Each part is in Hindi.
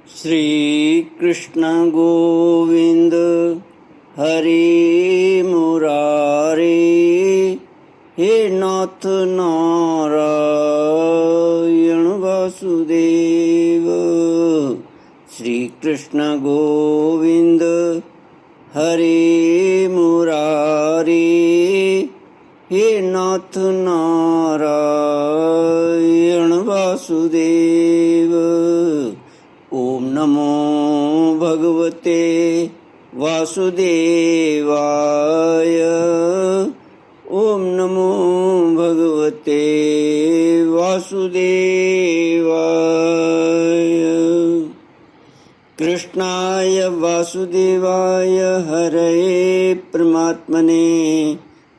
श्री कृष्ण गोविंद हरि मुरारी, हे नाथ नारायण वासुदेव। श्री कृष्ण गोविंद हरि मुरारी, हे नाथ नारायण वासुदेव। ओम नमो भगवते वासुदेवाय। ओम नमो भगवते वासुदेवाय। कृष्णाय वासुदेवाय हरये परमात्मने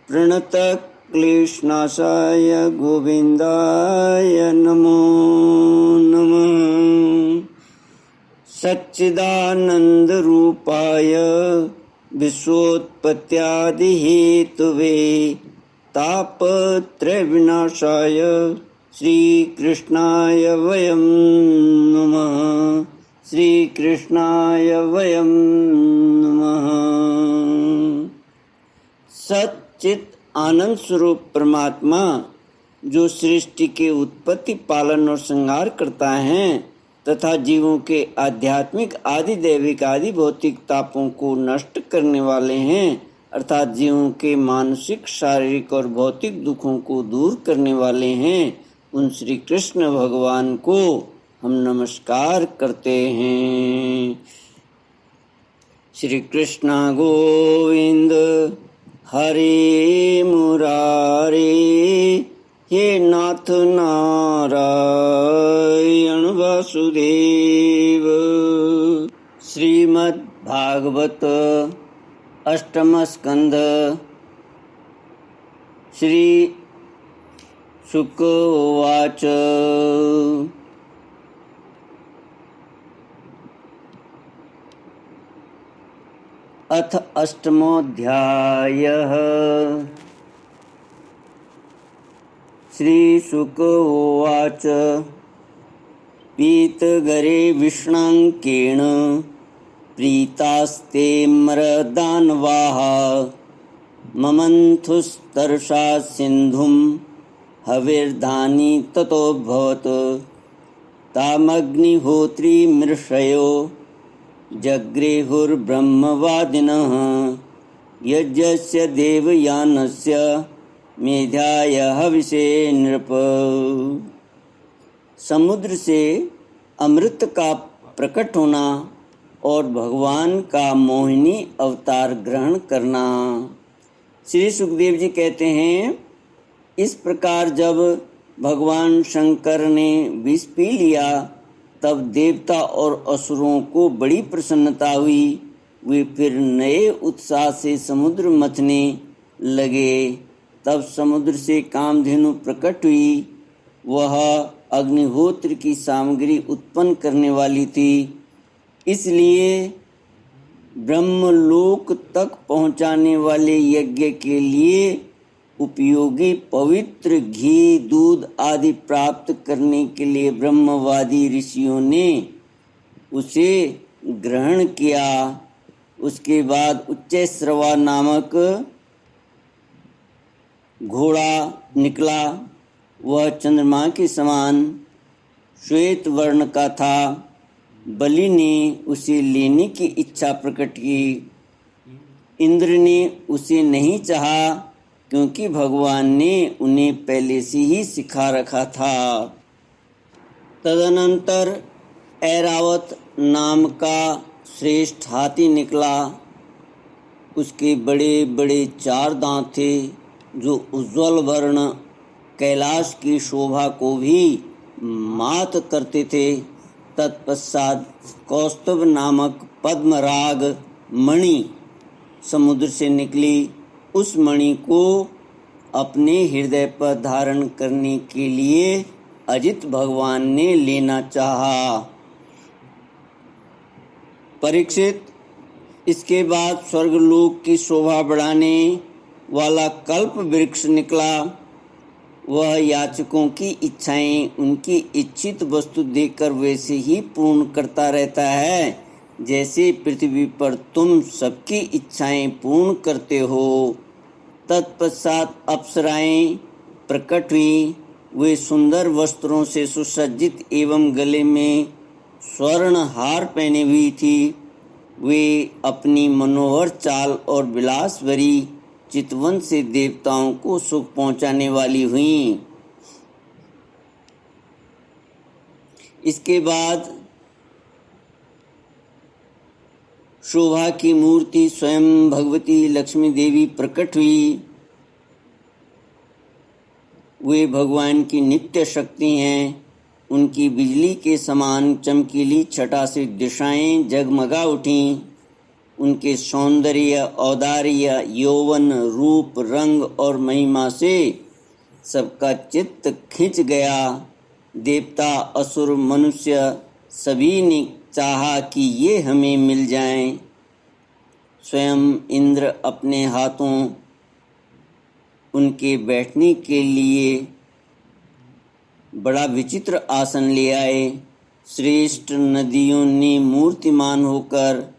प्रणतक्लेशनाशाय गोविन्दाय नमो नमः। सच्चिदानन्दरूपाय विश्वोत्पत्त्यादिहेतवे तापत्रयविनाशाय श्रीकृष्णाय वयं नमः। श्रीकृष्णाय वयं नमः। सच्चित आनंद स्वरूप परमात्मा जो सृष्टि के उत्पत्ति, पालन और संहार करता है तथा जीवों के आध्यात्मिक आदि दैविक आदि भौतिक तापों को नष्ट करने वाले हैं, अर्थात जीवों के मानसिक, शारीरिक और भौतिक दुखों को दूर करने वाले हैं, उन श्री कृष्ण भगवान को हम नमस्कार करते हैं। श्री कृष्ण गोविंद हरि मुरारी, हे नाथ नारायण वासुदेव। श्रीमद् भागवत अष्टम स्कंध। श्री शुक उवाच। अथ अष्टमोऽध्यायः। श्रीशुक उवाच। पीतगरे विष्णाङ्केण प्रीतास्ते मरदानवाः, ममन्थुस्तर्षा सिन्धुं हविर्धानि ततोऽभवत्। तामग्निहोत्री मृषयो जग्रेहुर्ब्रह्मवादिनः, यज्ञस्य देवयानस्य मेधाय हविषे नृप। समुद्र से अमृत का प्रकट होना और भगवान का मोहिनी अवतार ग्रहण करना। श्री सुखदेव जी कहते हैं, इस प्रकार जब भगवान शंकर ने विष पी लिया तब देवता और असुरों को बड़ी प्रसन्नता हुई। वे फिर नए उत्साह से समुद्र मथने लगे। तब समुद्र से कामधेनु प्रकट हुई। वह अग्निहोत्र की सामग्री उत्पन्न करने वाली थी, इसलिए ब्रह्मलोक तक पहुंचाने वाले यज्ञ के लिए उपयोगी पवित्र घी, दूध आदि प्राप्त करने के लिए ब्रह्मवादी ऋषियों ने उसे ग्रहण किया। उसके बाद उच्चैःश्रवा नामक घोड़ा निकला। वह चंद्रमा के समान श्वेत वर्ण का था। बलि ने उसे लेने की इच्छा प्रकट की। इंद्र ने उसे नहीं चाहा, क्योंकि भगवान ने उन्हें पहले से ही सिखा रखा था। तदनंतर ऐरावत नाम का श्रेष्ठ हाथी निकला। उसके बड़े बड़े 4 दांत थे, जो उज्ज्वल वर्ण कैलाश की शोभा को भी मात करते थे। तत्पश्चात कौस्तुभ नामक पद्मराग मणि समुद्र से निकली। उस मणि को अपने हृदय पर धारण करने के लिए अजित भगवान ने लेना चाहा। परीक्षित, इसके बाद स्वर्गलोक की शोभा बढ़ाने वाला कल्प वृक्ष निकला। वह याचकों की इच्छाएं उनकी इच्छित वस्तु देकर वैसे ही पूर्ण करता रहता है जैसे पृथ्वी पर तुम सबकी इच्छाएं पूर्ण करते हो। तत्पश्चात अप्सराएं प्रकट हुई। वे सुंदर वस्त्रों से सुसज्जित एवं गले में स्वर्ण हार पहने हुई थी। वे अपनी मनोहर चाल और विलास भरी चितवन से देवताओं को सुख पहुंचाने वाली हुईं। इसके बाद शोभा की मूर्ति स्वयं भगवती लक्ष्मी देवी प्रकट हुई। वे भगवान की नित्य शक्ति हैं। उनकी बिजली के समान चमकीली छटा से दिशाएं जगमगा उठीं। उनके सौंदर्य, औदार्य, यौवन, रूप, रंग और महिमा से सबका चित्त खिंच गया। देवता, असुर, मनुष्य सभी ने चाहा कि ये हमें मिल जाएं। स्वयं इंद्र अपने हाथों उनके बैठने के लिए बड़ा विचित्र आसन ले आए। श्रेष्ठ नदियों ने मूर्तिमान होकर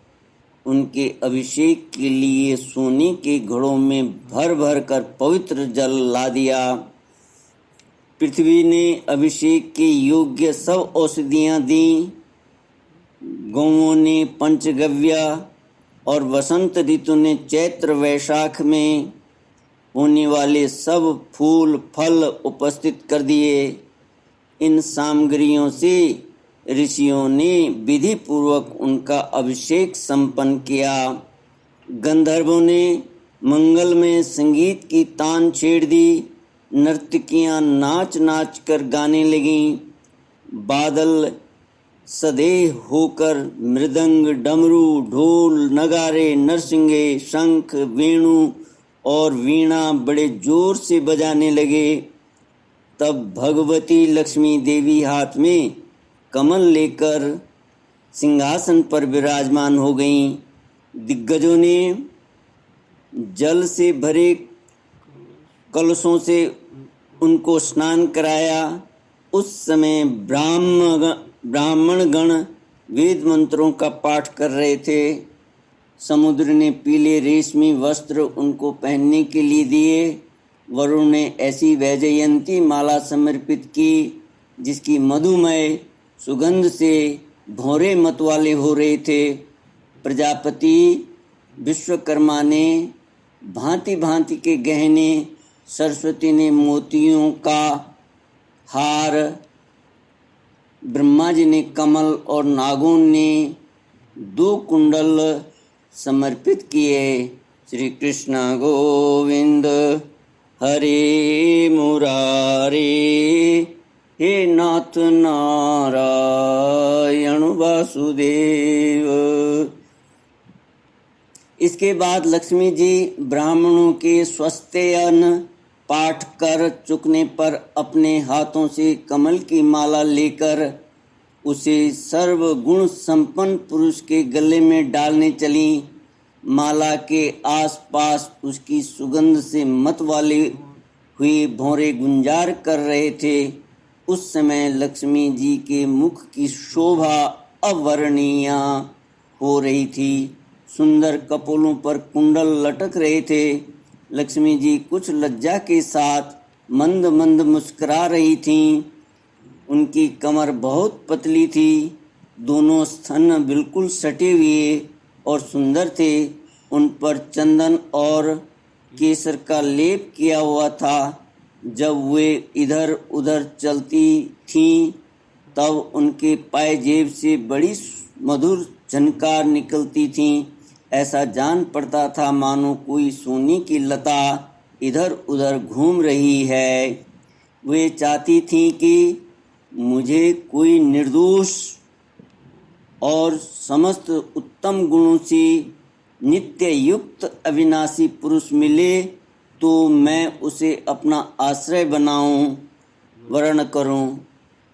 उनके अभिषेक के लिए सोने के घड़ों में भर भर कर पवित्र जल ला दिया। पृथ्वी ने अभिषेक के योग्य सब औषधियाँ दी। गौओं ने पंचगव्य और वसंत ऋतु ने चैत्र वैशाख में होने वाले सब फूल फल उपस्थित कर दिए। इन सामग्रियों से ऋषियों ने विधि पूर्वक उनका अभिषेक संपन्न किया। गंधर्वों ने मंगल में संगीत की तान छेड़ दी। नर्तकियां नाच नाच कर गाने लगीं। बादल सदेह होकर मृदंग, डमरू, ढोल, नगारे, नरसिंगे, शंख, वेणु और वीणा बड़े जोर से बजाने लगे। तब भगवती लक्ष्मी देवी हाथ में कमल लेकर सिंहासन पर विराजमान हो गईं। दिग्गजों ने जल से भरे कलशों से उनको स्नान कराया। उस समय ब्राह्मण गण वेद मंत्रों का पाठ कर रहे थे। समुद्र ने पीले रेशमी वस्त्र उनको पहनने के लिए दिए। वरुण ने ऐसी वैजयंती माला समर्पित की जिसकी मधुमय सुगंध से भौरे मतवाले हो रहे थे। प्रजापति विश्वकर्मा ने भांति भांति के गहने, सरस्वती ने मोतियों का हार, ब्रह्मा जी ने कमल और नागों ने 2 कुंडल समर्पित किए। श्री कृष्ण गोविंद हरे मुरारे, हे नाथ नारायण वासुदेव। इसके बाद लक्ष्मी जी ब्राह्मणों के स्वस्त्ययन पाठ कर चुकने पर अपने हाथों से कमल की माला लेकर उसे सर्वगुण संपन्न पुरुष के गले में डालने चली। माला के आसपास उसकी सुगंध से मत वाले हुए भौरे गुंजार कर रहे थे। उस समय लक्ष्मी जी के मुख की शोभा अवर्णनीय हो रही थी। सुंदर कपोलों पर कुंडल लटक रहे थे। लक्ष्मी जी कुछ लज्जा के साथ मंद मंद मुस्कुरा रही थीं। उनकी कमर बहुत पतली थी। दोनों स्तन बिल्कुल सटे हुए और सुंदर थे। उन पर चंदन और केसर का लेप किया हुआ था। जब वे इधर उधर चलती थीं तब उनके पायजेब से बड़ी मधुर झनकार निकलती थीं। ऐसा जान पड़ता था मानो कोई सोने की लता इधर उधर घूम रही है। वे चाहती थीं कि मुझे कोई निर्दोष और समस्त उत्तम गुणों से नित्य युक्त अविनाशी पुरुष मिले तो मैं उसे अपना आश्रय बनाऊं, वर्ण करूं।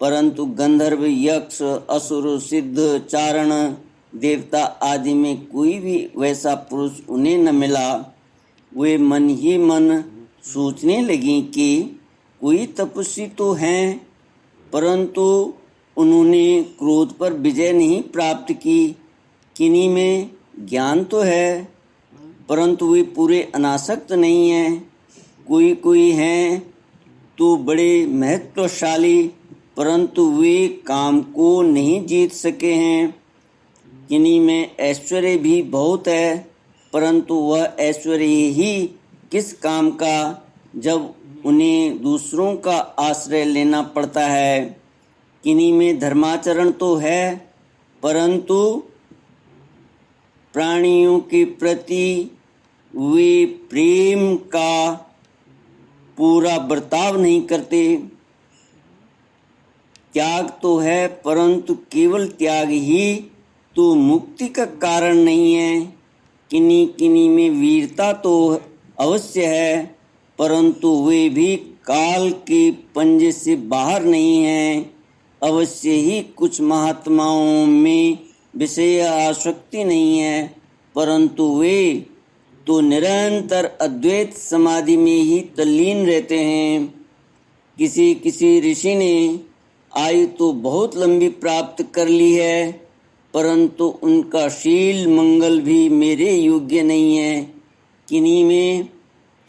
परंतु गंधर्व, यक्ष, असुर, सिद्ध, चारण, देवता आदि में कोई भी वैसा पुरुष उन्हें न मिला। वे मन ही मन सोचने लगी कि कोई तपस्वी तो हैं, परंतु उन्होंने क्रोध पर विजय नहीं प्राप्त की। किन्हीं में ज्ञान तो है, परंतु वे पूरे अनासक्त नहीं हैं। कोई कोई हैं तो बड़े महत्वशाली, परंतु वे काम को नहीं जीत सके हैं। किन्हीं में ऐश्वर्य भी बहुत है, परंतु वह ऐश्वर्य ही किस काम का, जब उन्हें दूसरों का आश्रय लेना पड़ता है। किन्हीं में धर्माचरण तो है, परंतु प्राणियों के प्रति वे प्रेम का पूरा बर्ताव नहीं करते। त्याग तो है, परंतु केवल त्याग ही तो मुक्ति का कारण नहीं है। किन्हीं किन्हीं में वीरता तो अवश्य है, परंतु वे भी काल के पंजे से बाहर नहीं हैं। अवश्य ही कुछ महात्माओं में विषय आसक्ति नहीं है, परंतु वे तो निरंतर अद्वैत समाधि में ही तल्लीन रहते हैं। किसी किसी ऋषि ने आयु तो बहुत लंबी प्राप्त कर ली है, परंतु उनका शील मंगल भी मेरे योग्य नहीं है। किन्हीं में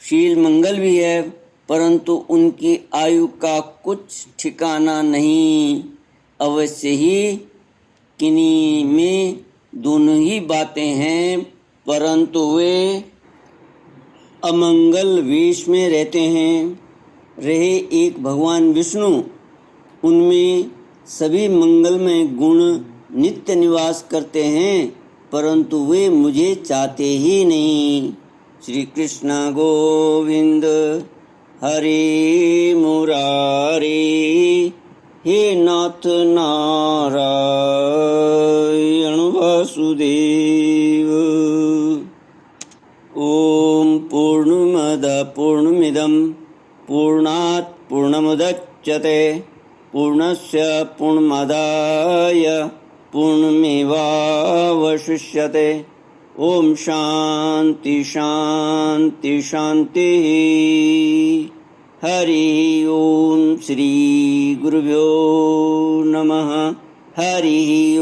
शील मंगल भी है, परंतु उनकी आयु का कुछ ठिकाना नहीं। अवश्य ही किन्हीं में दोनों ही बातें हैं, परंतु वे अमंगल वेश में रहते हैं। रहे एक भगवान विष्णु, उनमें सभी मंगलमय गुण नित्य निवास करते हैं, परंतु वे मुझे चाहते ही नहीं। श्री कृष्ण गोविंद हरे मुरारे, हे नाथ नारायण वासुदेव। ओम पूर्णमद पूर्णमिदं पूर्णात् पूर्णमुदच्यते पूर्णस्य पूर्णमादाय पूर्णमेवावशिष्यते। ओम शांति शांति शांति। हरि ओम श्री गुरुभ्यो नमः। हरि